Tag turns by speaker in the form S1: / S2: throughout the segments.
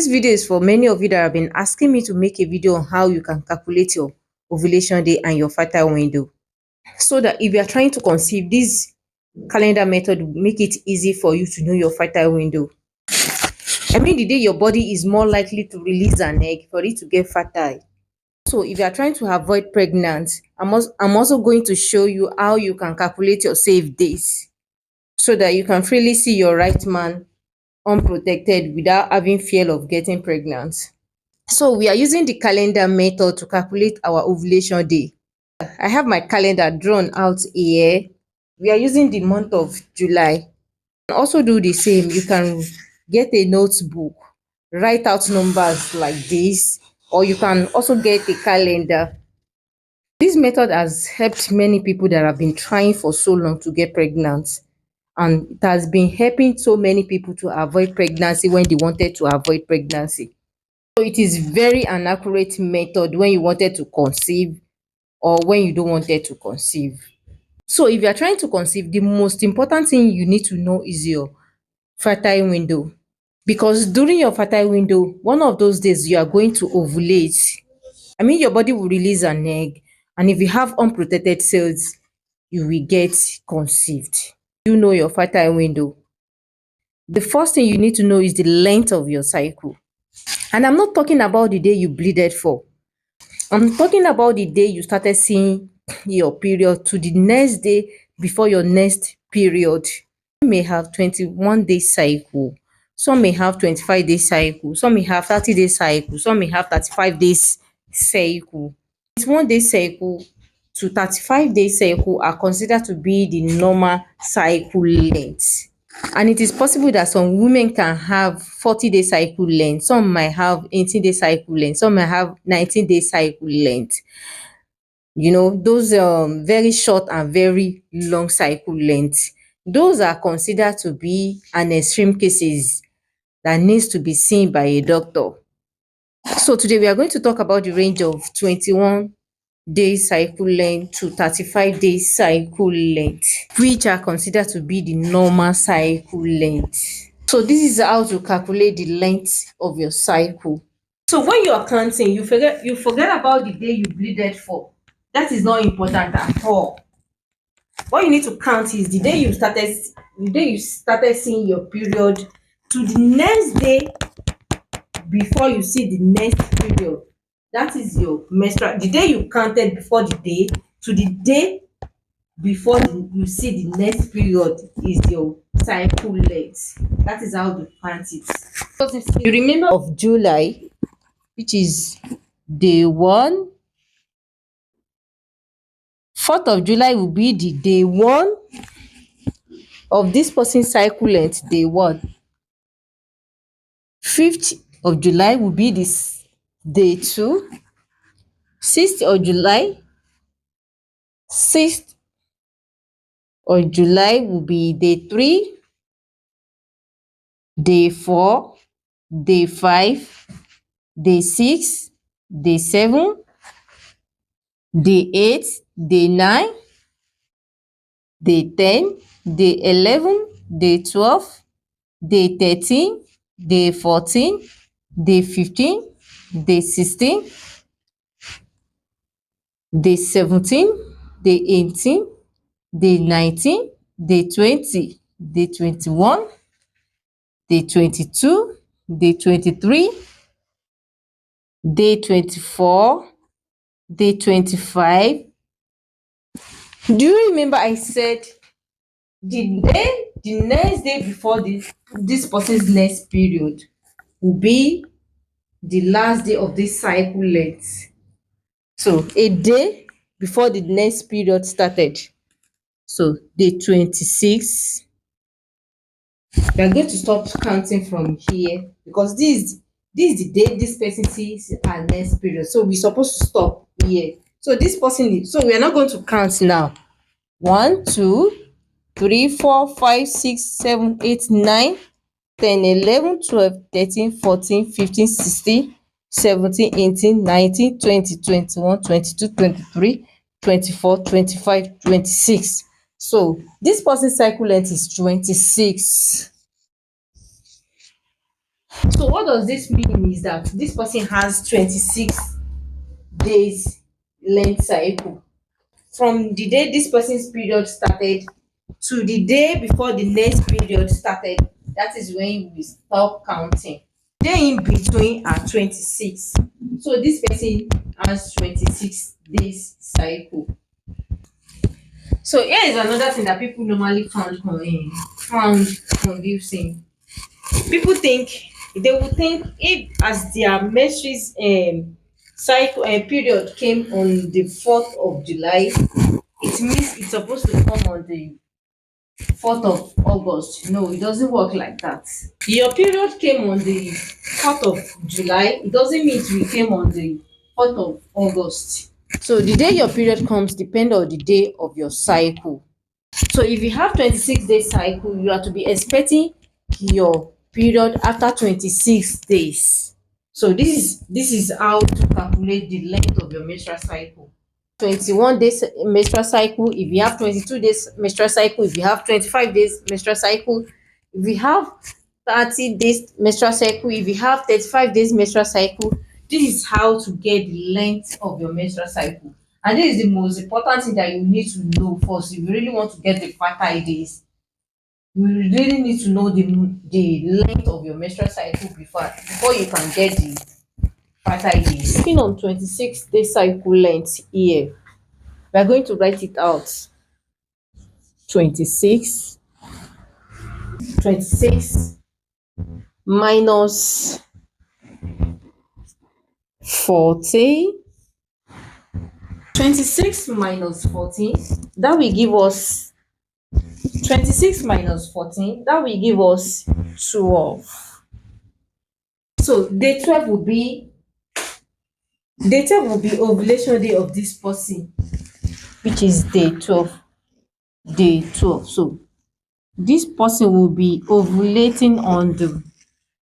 S1: This video is for many of you that have been asking me to make a video on how you can calculate your ovulation day and your fertile window, so that if you are trying to conceive, this calendar method will make it easy for you to know your fertile window. I mean, the day your body is more likely to release an egg for it to get fertile. So if you are trying to avoid pregnancy, I'm also going to show you how you can calculate your safe days so that you can freely see your right man unprotected without having fear of getting pregnant. So we are using the calendar method to calculate our ovulation day. I have my calendar drawn out here. We are using the month of July. You can also do the same. You can get a notebook, write out numbers like this, or you can also get a calendar. This method has helped many people that have been trying for so long to get pregnant, and it has been helping so many people to avoid pregnancy when they wanted to avoid pregnancy. So it is very an accurate method when you wanted to conceive or when you don't wanted to conceive. So if you are trying to conceive, the most important thing you need to know is your fertile window. Because during your fertile window, one of those days you are going to ovulate. I mean, your body will release an egg, and if you have unprotected cells, you will get conceived. You know your fertile window. The first thing you need to know is the length of your cycle. And I'm not talking about the day you bleeded for. I'm talking about the day you started seeing your period to the next day before your next period. You may have 21-day cycle. Some may have 25-day cycle. Some may have 30-day cycle. Some may have 35 days cycle. 21-day cycle to 35-day cycle are considered to be the normal cycle length. And it is possible that some women can have 40-day cycle length, some might have 18-day cycle length, some might have 19-day cycle length. You know, those very short and very long cycle lengths, those are considered to be an extreme cases that needs to be seen by a doctor. So today we are going to talk about the range of 21-day cycle length to 35-day cycle length, which are considered to be the normal cycle length. So this is how to calculate the length of your cycle. So when you are counting, you forget about the day you bleeded for. That is not important at all. What you need to count is the day you started seeing your period to the next day before you see the next period. That is your menstrual. The day you counted before the day to the day before you see the next period is your cycle length. That is how to count it. Because if you remember of July, which is day 1, 4th of July will be the day 1 of this person's cycle length, day 1. 5th of July will be this day 2. 6th of July, 6th of July will be day 3, day 4, day 5, day 6, day 7, day 8, day 9, day 10, day 11, day 12, day 13, day 14, day 15, day 16, day 17, day 18, day 19, day 20, day 21, day 22, day 23, day 24, day 25. Do you remember I said the next day before this person's next period will be the last day of this cycle length? So a day before the next period started. So day 26. We are going to stop counting from here because this is the day this person sees our next period. So we're supposed to stop here. So this person so we are not going to count now. 1, 2, 3, 4, 5, 6, 7, 8, 9, 10, 11, 12, 13, 14, 15, 16, 17, 18, 19, 20, 21, 22, 23, 24, 25, 26. So this person's cycle length is 26. So what does this mean is that this person has 26 days length cycle. From the day this person's period started to the day before the next period started, that is when we stop counting. Day in between are 26. So this person has 26 days cycle. So here is another thing that people normally found confusing. People think they will think if as their menstrues cycle period came on the 4th of July, it means it's supposed to come on the 4th of August. No, it doesn't work like that. Your period came on the 4th of July, it doesn't mean it will came on the 4th of August. So the day your period comes depend on the day of your cycle. So if you have 26 day cycle, you are to be expecting your period after 26 days. So this is how to calculate the length of your menstrual cycle. 21 days menstrual cycle, if you have 22 days menstrual cycle, if you have 25 days menstrual cycle, if you have 30 days menstrual cycle, if you have 35 days menstrual cycle, this is how to get the length of your menstrual cycle. And this is the most important thing that you need to know first. If you really want to get the fertile days, you really need to know the length of your menstrual cycle before you can get the fertile days. Looking on 26 day cycle length here, we are going to write it out. 26 26 minus 14. 26 minus 14, that will give us 26 minus 14, that will give us 12. So day 12 will be ovulation day of this person, which is day 12. Day 12. So this person will be ovulating on the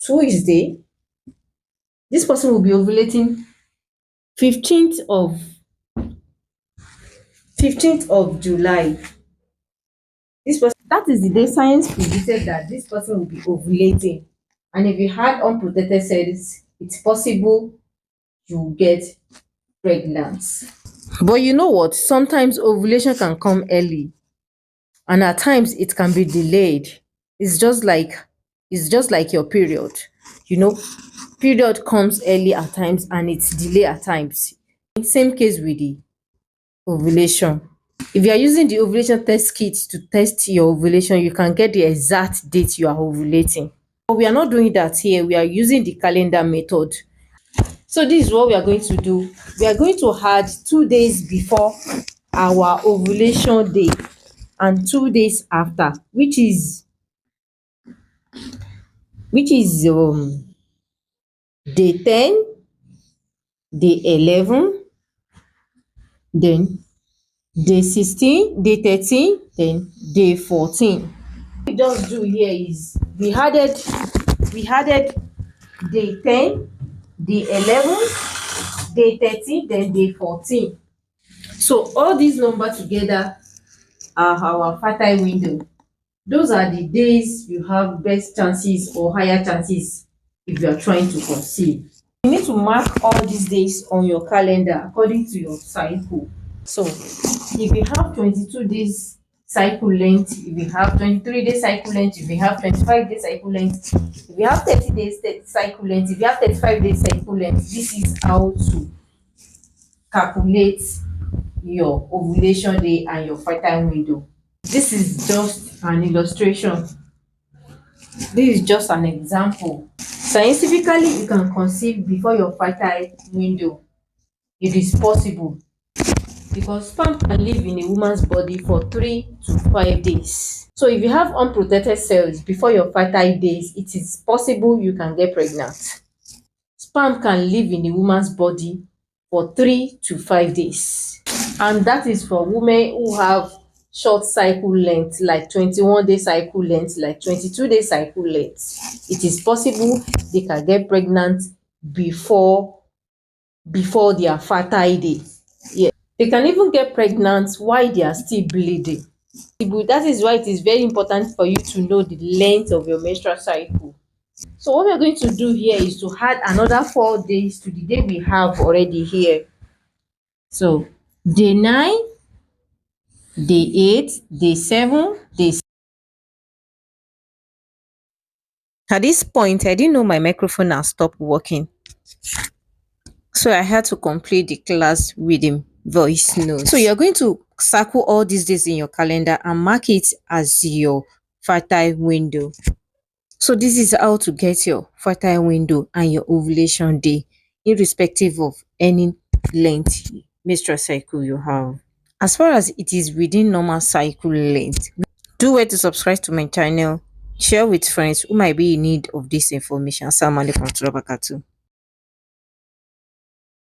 S1: Tuesday. This person will be ovulating 15th of 15th of July. This person, that is the day science predicted that this person will be ovulating. And if you had unprotected cells, it's possible you get pregnant. But you know what? Sometimes ovulation can come early, and at times it can be delayed. It's just like it's just like your period. You know, period comes early at times and it's delayed at times. Same case with the ovulation. If you are using the ovulation test kit to test your ovulation, you can get the exact date you are ovulating. But we are not doing that here. We are using the calendar method. So this is what we are going to do. We are going to add 2 days before our ovulation day and 2 days after, which is day 10, day 11, then day 16, day 13, then day 14. What we just do here is we added day 10, day 11, day 13, then day 14. So all these numbers together are our fertile window. Those are the days you have best chances or higher chances if you are trying to conceive. You need to mark all these days on your calendar according to your cycle. So if you have 22 days cycle length, if you have 23 days cycle length, if you have 25 days cycle length, if you have 30 days cycle length, if you have 35 days cycle length, this is how to calculate your ovulation day and your fertile window. This is just an illustration. This is just an example. Scientifically, you can conceive before your fertile window. It is possible because sperm can live in a woman's body for 3 to 5 days. So if you have unprotected cells before your fertile days, it is possible you can get pregnant. Sperm can live in a woman's body for 3 to 5 days. And that is for women who have short cycle length, like 21-day cycle length, like 22-day cycle length. It is possible they can get pregnant before their fertile day. Yeah. They can even get pregnant while they are still bleeding. That is why it is very important for you to know the length of your menstrual cycle. So what we're going to do here is to add another 4 days to the day we have already here. So day 9, day 8, day 7, day. At this point, I didn't know my microphone had stopped working. So I had to complete the class with a voice note. So you're going to circle all these days in your calendar and mark it as your fertile window. So this is how to get your fertile window and your ovulation day, irrespective of any length menstrual cycle you have. As far as it is within normal cycle length, do well to subscribe to my channel, share with friends who might be in need of this information. Assalamu alaikum warahmatullahi wabarakatuh.